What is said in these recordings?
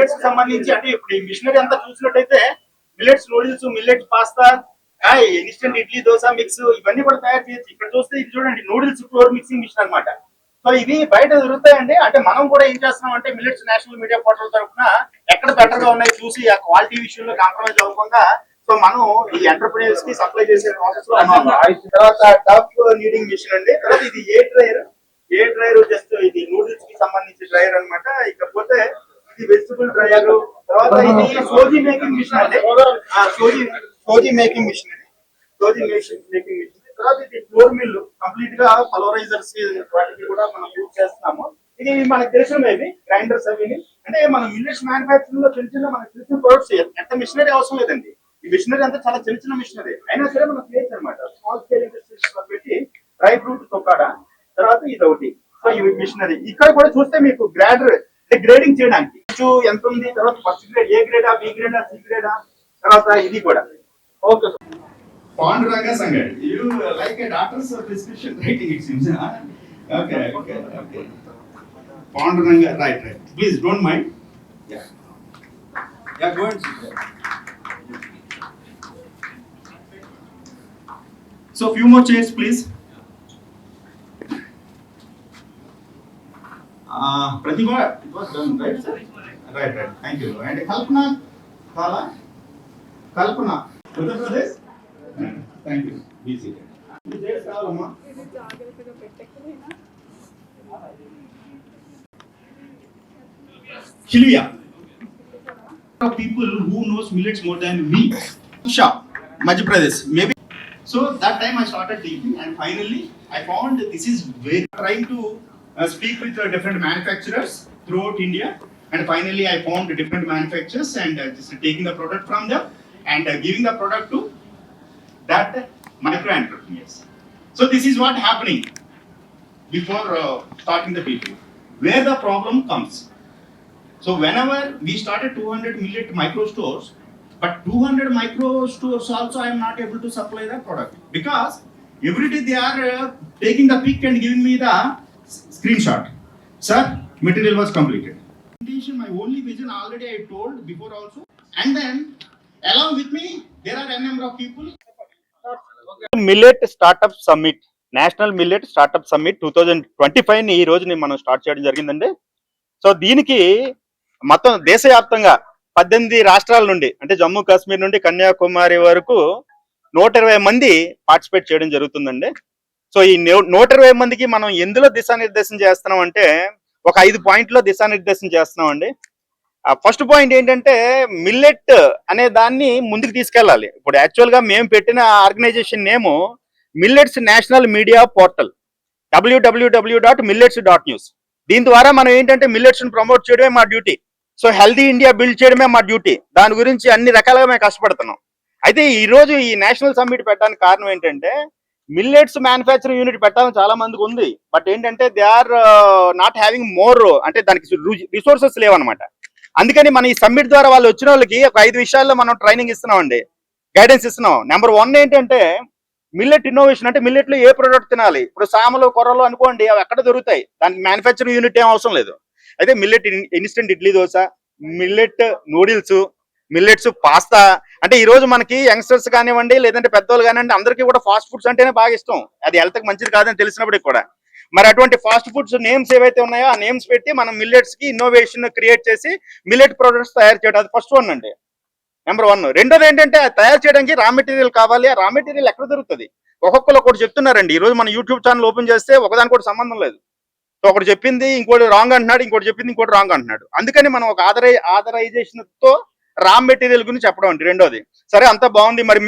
Millets కి సంబంధించి అంటే ఇప్పుడు ఈ మిషనరీ అంతా చూసినట్టయితే millets noodles, millets pasta, instant idli, dosa mix ఇవన్నీ కూడా తయారు చేయొచ్చు. ఇక్కడ చూస్తే ఇది చూడండి, నూడిల్స్ ఫ్లోర్ మిక్సింగ్ మిషన్ అనమాట. సో ఇవి బయట దొరుకుతాయండి. అంటే మనం కూడా ఏం చేస్తున్నాం అంటే మిల్లెట్స్ నేషనల్ మీడియా పోర్టల్ తరఫున ఎక్కడ బెటర్ గా ఉన్నాయి చూసి ఆ క్వాలిటీ విషయంలో కాంప్రమైజ్ అవ్వకుండా సో మనం ఈ ఎంటర్ప్రైనర్స్ కి సప్లై చేసే ప్రాసెస్ లో ఉన్నాం. తర్వాత టఫ్ నీడింగ్ మిషన్ అండి. తర్వాత ఇది ఏ డ్రైయర్ జస్ట్ ఇది నూడిల్స్ కి సంబంధించి డ్రైయర్ అనమాట. ఇకపోతే ఇది వెజిటబుల్ డ్రైయర్. తర్వాత ఇది సోజీ మేకింగ్ మిషన్ అండి. సోజీ మేకింగ్ మిషన్ తర్వాత ఇది ఫ్లోర్ మిల్ కంప్లీట్ గా పల్వరైజర్స్ వాటికి కూడా మనం యూజ్ చేస్తున్నాము. ఇది మనకు తెలిసిన గ్రైండర్స్ అవి అంటే మన మిల్లెట్స్ మ్యానుఫ్యాక్చరింగ్ లో చిన్న మనకు తెలిసిన ప్రొడక్ట్స్ ఎంత మిషనరీ అవసరం లేదండి. ఈ మిషనరీ అంతా చాలా చిన్న మిషనరీ అయినా సరే మనం చేయొచ్చు అనమాట. స్మాల్ స్కేల్ ఇండస్ట్రీస్ లో పెట్టి డ్రై ఫ్రూట్ తొక్కాడ, తర్వాత ఇది ఒకటి. సో ఈ మిషనరీ ఇక్కడ కూడా చూస్తే మీకు గ్రేడింగ్ చేయడానికి ఎంత ఉంది, తర్వాత ఫస్ట్ గ్రేడ్ ఏ గ్రేడా, బి గ్రేడా, సి గ్రేడా, తర్వాత ఇది కూడా. Okay sir. Panduranga Sangar, you like a daughter's prescription writing, it seems. Okay. Panduranga, right. Please don't mind. Yeah, go ahead. So few more chairs, please. Pratibha, it was done, right, sir? Right. Thank you. And Kalpana. Uttar Pradesh. Thank you. Be seated. Shilvia. People who knows millets more than me. Shah, Madhya Pradesh. Maybe. So that time I started thinking, and finally I found this is very trying to speak with different manufacturers throughout India, and finally I found different manufacturers and just taking the product from them and giving the product to that micro entrepreneurs. So this is what happening before starting the people. Where the problem comes. So whenever we started 200 millet micro stores, but 200 micro stores also I am not able to supply the product because every day they are taking the pic and giving me the screenshot. Sir, material was completed. My only vision already I told before also, and then along with me there are a number of people. Millet startup summit, national millet startup summit 2025 ఈ రోజుని మనం start చేయడం జరిగిందండి. So దీనికి మొత్తం దేశవ్యాప్తంగా 18 రాష్ట్రాల నుండి అంటే జమ్మూ కాశ్మీర్ నుండి కన్యాకుమారి వరకు 120 మంది పార్టిసిపేట్ చేయడం జరుగుతుందండి. సో ఈ 120 మందికి మనం ఎందులో దిశానిర్దేశం చేస్తున్నాం అంటే ఒక 5 పాయింట్లో దిశానిర్దేశం చేస్తున్నాం అండి. ఫస్ట్ పాయింట్ ఏంటంటే మిల్లెట్ అనే దాన్ని ముందుకు తీసుకెళ్ళాలి. ఇప్పుడు యాక్చువల్గా మేము పెట్టిన organisation name millets national media portal www.millets.news. దీని ద్వారా మనం ఏంటంటే మిల్లెట్స్ని ప్రమోట్ చేయడమే మా duty. So healthy India build చేయడమే మా డ్యూటీ. దాని గురించి అన్ని రకాలుగా మేము కష్టపడుతున్నాం. అయితే ఈరోజు ఈ నేషనల్ సమ్మిట్ పెట్టడానికి కారణం ఏంటంటే మిల్లెట్స్ మ్యానుఫ్యాక్చరింగ్ యూనిట్ పెట్టాలని చాలా మందికి ఉంది. బట్ ఏంటంటే they are not having more, అంటే దానికి రిసోర్సెస్ లేవన్నమాట. అందుకని మన ఈ సమ్మిట్ ద్వారా వాళ్ళు వచ్చిన వాళ్ళకి ఒక 5 విషయాల్లో మనం ట్రైనింగ్ ఇస్తున్నామండి, గైడెన్స్ ఇస్తున్నాం. నెంబర్ 1 ఏంటంటే మిల్లెట్ ఇన్నోవేషన్. అంటే మిల్లెట్ లో ఏ ప్రోడక్ట్ తినాలి. ఇప్పుడు సామలు, కొర్రలు అనుకోండి, అవి ఎక్కడ దొరుకుతాయి, దానికి మ్యానుఫ్యాక్చరింగ్ యూనిట్ ఏం అవసరం లేదు. అయితే millet instant idli dosa, millet noodles, millets pasta. అంటే ఈ రోజు మనకి యంగ్స్టర్స్ కానివ్వండి లేదంటే పెద్దవాళ్ళు కానివ్వండి అందరికీ కూడా ఫాస్ట్ ఫుడ్స్ అంటేనే బాగా ఇష్టం. అది హెల్త్కి మంచిది కాదని తెలిసినప్పటికి కూడా మరి అటువంటి ఫాస్ట్ ఫుడ్స్ నేమ్స్ ఏవైతే ఉన్నాయో ఆ నేమ్స్ పెట్టి మనం మిల్లెట్స్ కి ఇన్నోవేషన్ క్రియేట్ చేసి మిల్లెట్ ప్రొడక్ట్స్ తయారు చేయడం, అది ఫస్ట్ 1 అండి, నెంబర్ 1. రెండోది ఏంటంటే తయారు చేయడానికి రా మెటీరియల్ కావాలి. ఆ రా మెటీరియల్ ఎక్కడ దొరుకుతుంది? ఒక్కొక్కరు ఒకటి చెప్తున్నారండి. ఈ రోజు మన యూట్యూబ్ ఛానల్ ఓపెన్ చేస్తే ఒకదానికి కూడా సంబంధం లేదు. సో ఒకటి చెప్పింది ఇంకోటి రాంగ్ అంటున్నాడు, ఇంకోటి చెప్పింది ఇంకోటి రాంగ్ అంటున్నాడు. అందుకని మనం ఒక ఆథరైజేషన్ తో రా మెటీరియల్ గురించి చెప్పడం అండి రెండోది. సరే అంతా బాగుంది, మరి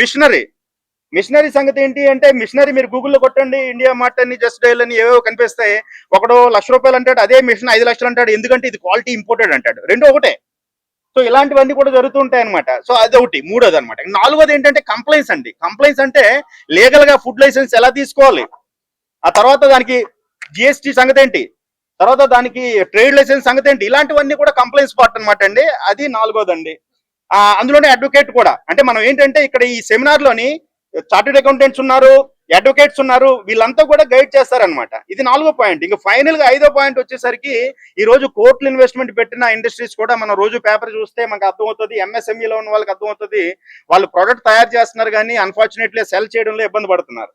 మిషనరీ సంగతి ఏంటి అంటే మిషనరీ మీరు గూగుల్లో కొట్టండి, ఇండియా మార్ట్ అని, జస్ట్ డైల్ అని ఏవో కనిపిస్తాయి. ఒకడు ₹1,00,000 అంటాడు, అదే మిషన్ 5 లక్షలు అంటాడు. ఎందుకంటే ఇది క్వాలిటీ ఇంపోర్టెడ్ అంటాడు. రెండు ఒకటే. సో ఇలాంటివన్నీ కూడా జరుగుతుంటాయి అనమాట. సో అదొకటి. మూడోది అనమాట. 4వది ఏంటంటే కంప్లైంట్స్ అండి. కంప్లైంట్స్ అంటే లీగల్ గా ఫుడ్ లైసెన్స్ ఎలా తీసుకోవాలి, ఆ తర్వాత దానికి జిఎస్టీ సంగతి ఏంటి, తర్వాత దానికి ట్రేడ్ లైసెన్స్ సంగతి ఏంటి, ఇలాంటివన్నీ కూడా కంప్లైంట్స్ పార్ట్ అనమాట అండి. అది 4వదండి. అందులోనే అడ్వకేట్ కూడా. అంటే మనం ఏంటంటే ఇక్కడ ఈ సెమినార్ లోని చార్టెడ్ అకౌంటెంట్స్ ఉన్నారు, అడ్వకేట్స్ ఉన్నారు, వీళ్ళంతా కూడా గైడ్ చేస్తారనమాట. ఇది 4వ పాయింట్. ఇంకా ఫైనల్ గా 5వ పాయింట్ వచ్చేసరికి ఈ రోజు కోర్టులు ఇన్వెస్ట్మెంట్ పెట్టిన ఇండస్ట్రీస్ కూడా మనం రోజు పేపర్ చూస్తే మనకు అర్థమవుతుంది, ఎంఎస్ఎంఈలో ఉన్న వాళ్ళకి అర్థమవుతుంది, వాళ్ళు ప్రొడక్ట్ తయారు చేస్తున్నారు కానీ అన్ఫార్చునేట్లీ సెల్ చేయడంలో ఇబ్బంది పడుతున్నారు.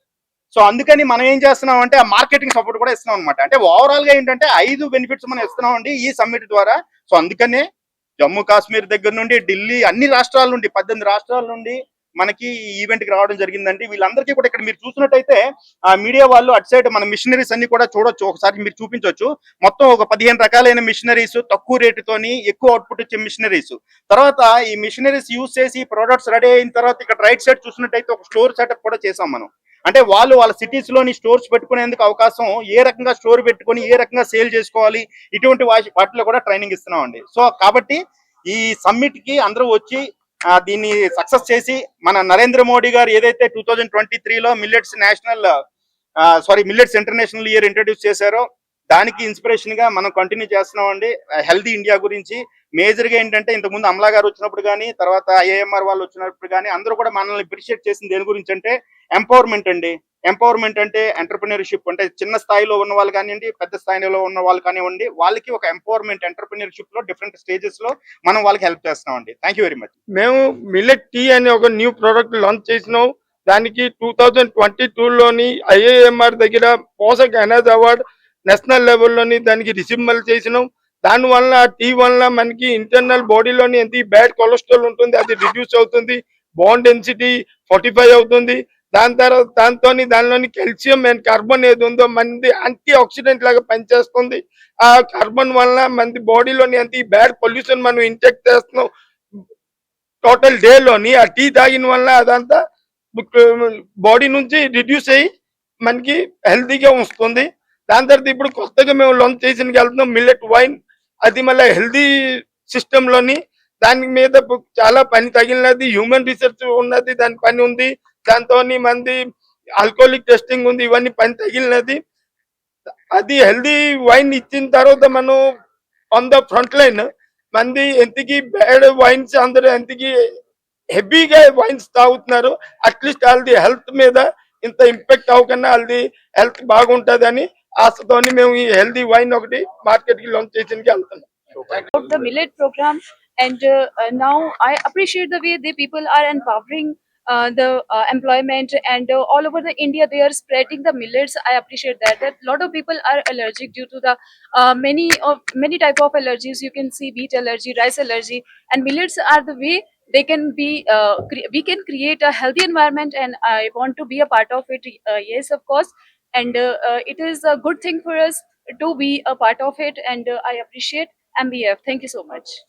సో అందుకని మనం ఏం చేస్తున్నాం అంటే ఆ మార్కెటింగ్ సపోర్ట్ కూడా ఇస్తున్నాం అనమాట. అంటే ఓవరాల్ గా ఏంటంటే 5 బెనిఫిట్స్ మనం ఇస్తున్నాం అండి ఈ సమ్మిట్ ద్వారా. సో అందుకనే జమ్మూ కాశ్మీర్ దగ్గర నుండి ఢిల్లీ అన్ని రాష్ట్రాల నుండి 18 రాష్ట్రాల నుండి మనకి ఈ ఈవెంట్ కి రావడం జరిగిందండి. వీళ్ళందరికీ కూడా ఇక్కడ మీరు చూసినట్టయితే ఆ మీడియా వాళ్ళు అటు సైడ్ మన మిషనరీస్ అన్ని కూడా చూడొచ్చు, ఒకసారి మీరు చూపించవచ్చు. మొత్తం ఒక 15 రకాలైన మిషనరీస్, తక్కువ రేటుతోని ఎక్కువ అవుట్పుట్ ఇచ్చే మిషనరీస్. తర్వాత ఈ మిషనరీస్ యూజ్ చేసి ప్రొడక్ట్స్ రెడీ అయిన తర్వాత ఇక్కడ రైట్ సైడ్ చూసినట్టయితే ఒక స్టోర్ సెటప్ కూడా చేసాం మనం. అంటే వాళ్ళు వాళ్ళ సిటీస్ లోని స్టోర్స్ పెట్టుకునేందుకు అవకాశం, ఏ రకంగా స్టోర్ పెట్టుకొని ఏ రకంగా సేల్ చేసుకోవాలి, ఇటువంటి వాటిలో కూడా ట్రైనింగ్ ఇస్తున్నాం అండి. సో కాబట్టి ఈ సమ్మిట్ కి అందరూ వచ్చి దీన్ని సక్సెస్ చేసి మన నరేంద్ర మోడీ గారు ఏదైతే 2023లో millets millets international year introduce చేశారో దానికి ఇన్స్పిరేషన్ గా మనం కంటిన్యూ చేస్తున్నాం అండి. హెల్దీ ఇండియా గురించి మేజర్ గా ఏంటంటే ఇంతకుముందు అమలా గారు వచ్చినప్పుడు కానీ, తర్వాత ఐఏఎంఆర్ వాళ్ళు వచ్చినప్పుడు కానీ అందరూ కూడా మనల్ని అప్రిషియేట్ చేసింది దేని గురించి అంటే ఎంపవర్మెంట్ అండి. ఎంపవర్మెంట్ అంటే ఎంటర్ప్రినర్షిప్, అంటే చిన్న స్థాయిలో ఉన్న వాళ్ళు కానివ్వండి, పెద్ద స్థాయిలో ఉన్న వాళ్ళు కానివ్వండి, వాళ్ళకి ఒక ఎంపవర్మెంట్ ఎంటర్ప్రినర్షిప్ లో డిఫరెంట్ స్టేజెస్ లో మనం వాళ్ళకి హెల్ప్ చేస్తున్నాం అండి. Thank you very much. మేము మిల్లెట్ టీ అనే ఒక న్యూ ప్రోడక్ట్ లాంచ్ చేసినాం. దానికి 2022లోని ఐఏఎంఆర్ దగ్గర పోషక్ ఎనర్జీ అవార్డ్ నేషనల్ లెవెల్లోని దానికి రిసీవల్ చేసినాం. దానివల్ల టీ వల్ల మనకి ఇంటర్నల్ బాడీలోని ఎంత బ్యాడ్ కొలెస్ట్రాల్ ఉంటుంది అది రిడ్యూస్ అవుతుంది, బోన్ డెన్సిటీ 45 అవుతుంది. దాని తర్వాత దానిలోని కాల్షియం అండ్ కార్బన్ ఏది ఉందో మనది యాంటీ ఆక్సిడెంట్ లాగా పనిచేస్తుంది. ఆ కార్బన్ వల్ల మనది బాడీలోని ఎంత బ్యాడ్ పొల్యూషన్ మనం ఇంజెక్ట్ చేస్తున్నాం టోటల్ డేలోని ఆ టీ తాగిన వల్ల అదంతా బాడీ నుంచి రిడ్యూస్ అయ్యి మనకి హెల్తీగా వస్తుంది. దాని తర్వాత ఇప్పుడు కొత్తగా మేము లాంచ్ చేసిన వెళ్తున్నాం మిల్లెట్ వైన్. అది మళ్ళీ హెల్తీ సిస్టంలోని దాని మీద చాలా పని తగిలినది, హ్యూమన్ రీసెర్చ్ ఉన్నది, దాని పని ఉంది. దాంతో మంది ఆల్కహాలిక్ టెస్టింగ్ ఉంది, ఇవన్నీ పని తగిలినది. అది హెల్దీ వైన్ ఇచ్చిన తర్వాత మనం ఆన్ ద ఫ్రంట్ లైన్ మంది ఎంతకి బ్యాడ్ వైన్స్ అందరూ ఎంతకి హెవీగా వైన్స్ తాగుతున్నారు. అట్లీస్ట్ వాళ్ళది హెల్త్ మీద ఇంత ఇంపాక్ట్ అవ్వకుండా వాళ్ళది హెల్త్ బాగుంటుందని ఆశతోని మేము ఈ హెల్దీ వైన్ ఒకటి మార్కెట్ కి లాంచ్ చేయడానికి వెళ్తున్నాం. About the millet program, and now I appreciate the way the people are empowering the employment, and all over the India they are spreading the millets. I appreciate that a lot of people are allergic due to the many type of allergies. You can see wheat allergy, rice allergy, and millets are the way they can be we can create a healthy environment, and I want to be a part of it. Yes, of course, and it is a good thing for us to be a part of it, and I appreciate MBF. Thank you so much.